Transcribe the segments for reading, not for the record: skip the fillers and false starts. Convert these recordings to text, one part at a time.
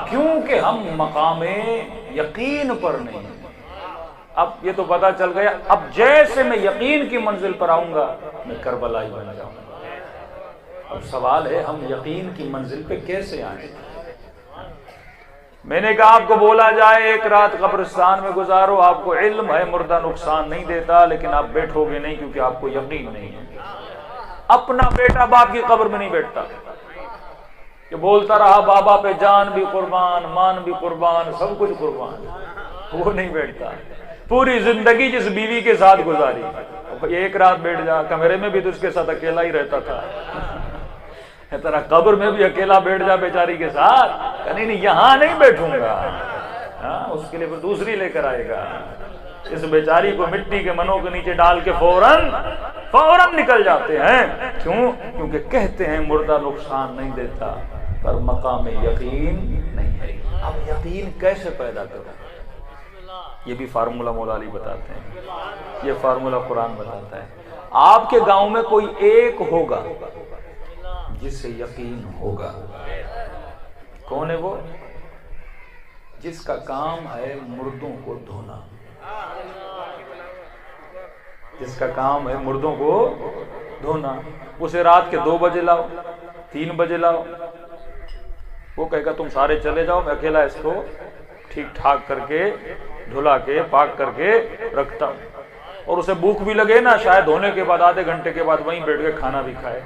کیونکہ ہم مقام یقین پر نہیں ہیں۔ اب یہ تو پتا چل گیا، اب جیسے میں یقین کی منزل پر آؤں گا میں کربلائی بن جاؤں گا۔ اب سوال ہے ہم یقین کی منزل پہ کیسے آئیں؟ میں نے کہا آپ کو بولا جائے ایک رات قبرستان میں گزارو، آپ کو علم ہے مردہ نقصان نہیں دیتا، لیکن آپ بیٹھو گے نہیں کیونکہ آپ کو یقین نہیں ہے۔ اپنا بیٹا باپ کی قبر میں نہیں بیٹھتا کہ بولتا رہا بابا پہ جان بھی قربان، مان بھی قربان، سب کچھ قربان، وہ نہیں بیٹھتا۔ پوری زندگی جس بیوی کے ساتھ گزاری، ایک رات بیٹھ جا، کمرے میں بھی تو اس کے ساتھ اکیلا ہی رہتا تھا، تیرا قبر میں بھی اکیلا بیٹھ جا بیچاری کے ساتھ، نہیں نہیں یہاں نہیں بیٹھوں گا، اس کے لیے پھر دوسری لے کر آئے گا۔ اس بیچاری کو مٹی کے منوں کے نیچے ڈال کے فوراً نکل جاتے ہیں۔ کیوں؟ کیونکہ کہتے ہیں مردہ نقصان نہیں دیتا، پر مقام یقین نہیں ہے۔ اب یقین کیسے پیدا کریں؟ یہ بھی فارمولہ مولا علی بتاتے ہیں، یہ فارمولہ قرآن بتاتا ہے۔ آپ کے گاؤں میں کوئی ایک ہوگا جسے یقین ہوگا۔ کون ہے وہ؟ جس کا کام ہے مردوں کو دھونا، جس کا کام ہے مردوں کو دھونا۔ اسے رات کے 2 بجے لاؤ، 3 بجے لاؤ، وہ کہے گا تم سارے چلے جاؤ، میں اکیلا اس کو ٹھیک ٹھاک کر کے دھلا کے پاک کر کے رکھتا ہوں۔ اور اسے بھوک بھی لگے نا، شاید دھونے کے بعد آدھے گھنٹے کے بعد وہیں بیٹھ کے کھانا بھی کھائے،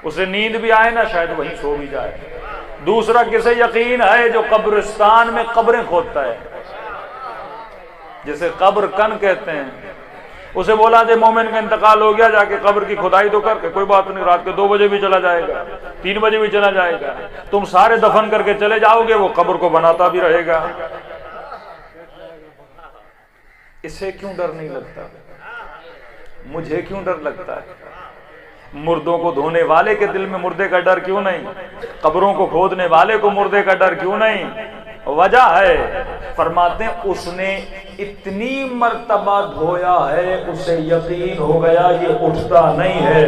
اسے نیند بھی آئے نا، شاید وہیں سو بھی جائے۔ دوسرا کسے یقین ہے؟ جو قبرستان میں قبریں کھودتا ہے، جسے قبر کن کہتے ہیں۔ اسے بولا جائے مومن کا انتقال ہو گیا، جا کے قبر کی کھدائی تو کر کے، کوئی بات نہیں، رات کے 2 بجے بھی چلا جائے گا، 3 بجے بھی چلا جائے گا، تم سارے دفن کر کے چلے جاؤ گے، وہ قبر کو بناتا بھی رہے گا۔ اسے کیوں ڈر نہیں لگتا؟ مجھے کیوں ڈر لگتا ہے؟ مردوں کو دھونے والے کے دل میں مردے کا ڈر کیوں نہیں؟ قبروں کو کھودنے والے کو مردے کا ڈر کیوں نہیں؟ وجہ ہے، فرماتے ہیں اس نے اتنی مرتبہ دھویا ہے، اسے یقین ہو گیا یہ اٹھتا نہیں ہے۔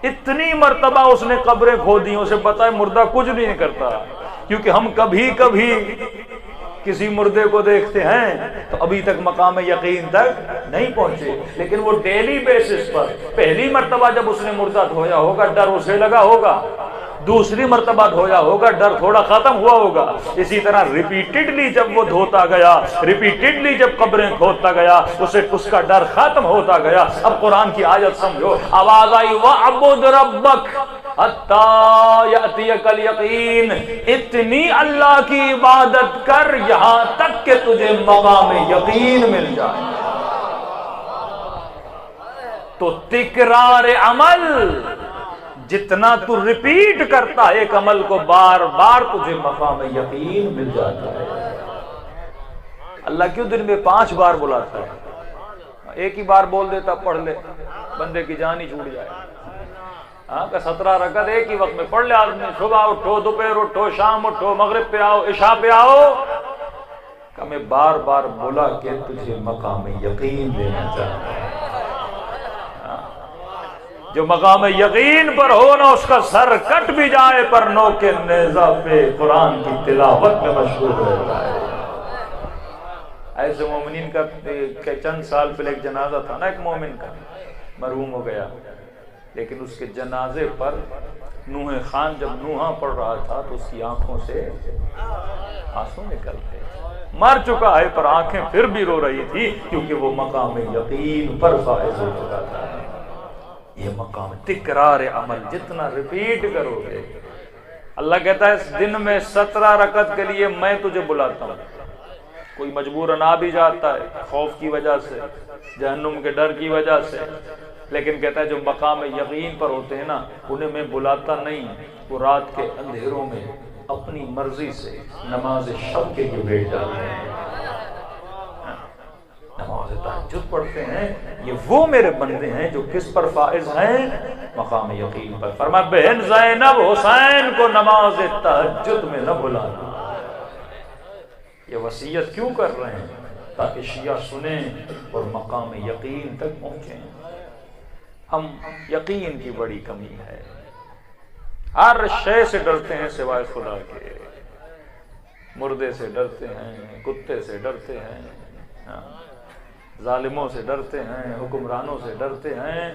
اتنی مرتبہ اس نے قبریں کھودی، اسے پتا ہے مردہ کچھ نہیں کرتا۔ کیونکہ ہم کبھی کبھی کسی مردے کو دیکھتے ہیں تو ابھی تک مقام یقین تک نہیں پہنچے، لیکن وہ ڈیلی بیسس پر پہلی مرتبہ جب اس نے مردہ دھویا ہوگا ڈر اسے لگا ہوگا، دوسری مرتبہ دھویا ہوگا ڈر تھوڑا ختم ہوا ہوگا، اسی طرح ریپیٹڈلی جب وہ دھوتا گیا، ریپیٹڈلی جب قبریں کھودتا گیا، اسے اس کا ڈر ختم ہوتا گیا۔ اب قرآن کی آیت سمجھو، آواز آئی وَعْبُدْ رَبَّكَ حَتَّى يَأْتِيَكَ الْيَقِينُ، اتنی اللہ کی عبادت کر یہاں تک کہ تجھے مقام یقین مل جائے۔ تو تکرار عمل، جتنا تو ریپیٹ کرتا ہے ایک عمل کو بار بار، تجھے مقام یقین مل جاتا ہے۔ اللہ کیوں دن میں 5 بار بلاتا ہے؟ ایک ہی بار بول دیتا پڑھ لے، بندے کی جان ہی چھوٹ جائے۔ ہاں کہ 17 رکعت ایک ہی وقت میں پڑھ لے آدمی، صبح اٹھو، دوپہر اٹھو، شام اٹھو، مغرب پہ آؤ، عشاء پہ آؤ، کہ میں بار بار بولا کہ تجھے مقام یقین دینا چاہتا ہے۔ جو مقام یقین پر ہو نا، اس کا سر کٹ بھی جائے پر نو کے نیزہ پہ قرآن کی تلاوت میں مشغول رہتا ہے۔ ایسے مومنین کا چند سال پہلے ایک جنازہ تھا نا، ایک مومن کا مرحوم ہو گیا، لیکن اس کے جنازے پر نوح خان جب نوحہ پڑھ رہا تھا تو اس کی آنکھوں سے آنسو نکلتے، مر چکا ہے پر آنکھیں پھر بھی رو رہی تھی، کیونکہ وہ مقام یقین پر فائز ہو چکا تھا۔ یہ مقام تکرار عمل، جتنا ریپیٹ کرو گے۔ اللہ کہتا ہے اس دن میں 17 رکعت کے لیے میں تجھے بلاتا ہوں۔ کوئی مجبوراً آ بھی جاتا ہے خوف کی وجہ سے، جہنم کے ڈر کی وجہ سے، لیکن کہتا ہے جو مقام یقین پر ہوتے ہیں نا، انہیں میں بلاتا نہیں، وہ رات کے اندھیروں میں اپنی مرضی سے نماز شب کے لیے بیٹھ جاتے ہیں، نماز تہجد پڑھتے ہیں۔ یہ وہ میرے بندے ہیں جو کس پر فائز ہیں؟ مقام یقین پر۔ فرمایا بہن زینب حسین کو نماز تہجد میں نہ بلانا۔ یہ وصیت کیوں کر رہے ہیں؟ تاکہ شیعہ سنیں اور مقام یقین تک پہنچیں۔ ہم یقین کی بڑی کمی ہے، ہر شے سے ڈرتے ہیں سوائے خدا کے. مردے سے ڈرتے ہیں، کتے سے ڈرتے ہیں، ظالموں سے ڈرتے ہیں، حکمرانوں سے ڈرتے ہیں،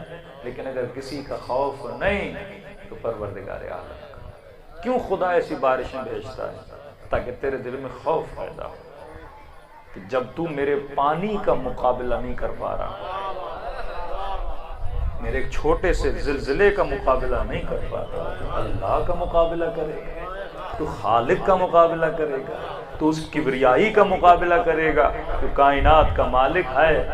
لیکن اگر کسی کا خوف نہیں تو پروردگار عالم کا. کیوں خدا ایسی بارشیں بھیجتا ہے؟ تاکہ تیرے دل میں خوف پیدا ہو کہ جب تو میرے پانی کا مقابلہ نہیں کر پا رہا، میرے ایک چھوٹے سے زلزلے کا مقابلہ نہیں کر پا رہا، تو اللہ کا مقابلہ کرے گا، تو خالق کا مقابلہ کرے گا، تو اس کبریائی کا مقابلہ کرے گا، تو کائنات کا مالک ہے.